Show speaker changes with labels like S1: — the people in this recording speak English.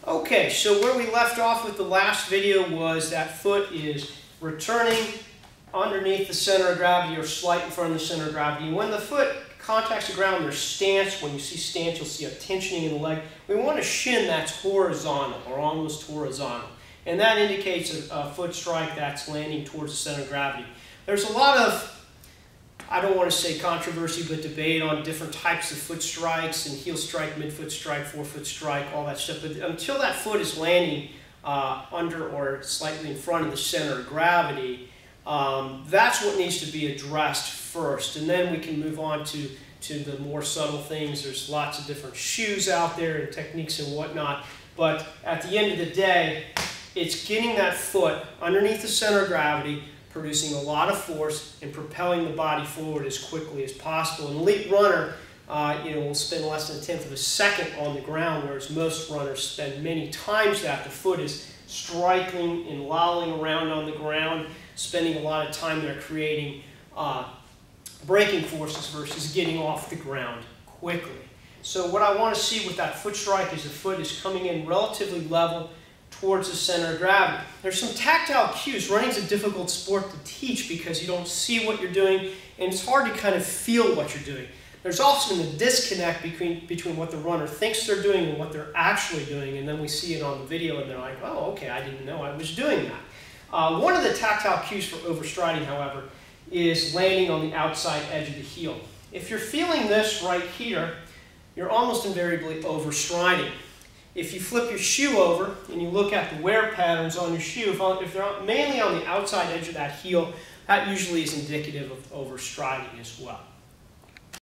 S1: Okay, so where we left off with the last video was that foot is returning underneath the center of gravity or slight in front of the center of gravity. When the foot contacts the ground, there's stance. When you see stance, you'll see a tensioning in the leg. We want a shin that's horizontal or almost horizontal. And that indicates a foot strike that's landing towards the center of gravity. There's a lot of, I don't want to say controversy, but debate on different types of foot strikes and heel strike, midfoot strike, forefoot strike, all that stuff. But until that foot is landing under or slightly in front of the center of gravity, that's what needs to be addressed first. And then we can move on to the more subtle things. There's lots of different shoes out there and techniques and whatnot. But at the end of the day, it's getting that foot underneath the center of gravity, producing a lot of force and propelling the body forward as quickly as possible. An elite runner will spend less than a tenth of a second on the ground, whereas most runners spend many times that. The foot is striking and lolling around on the ground, spending a lot of time there creating braking forces versus getting off the ground quickly. So what I want to see with that foot strike is the foot is coming in relatively level towards the center of gravity. There's some tactile cues. Running is a difficult sport to teach because you don't see what you're doing and it's hard to kind of feel what you're doing. There's often a disconnect between what the runner thinks they're doing and what they're actually doing, and then we see it on the video and they're like, oh, okay, I didn't know I was doing that. One of the tactile cues for overstriding, however, is landing on the outside edge of the heel. If you're feeling this right here, you're almost invariably overstriding. If you flip your shoe over and you look at the wear patterns on your shoe, if they're mainly on the outside edge of that heel, that usually is indicative of overstriding as well.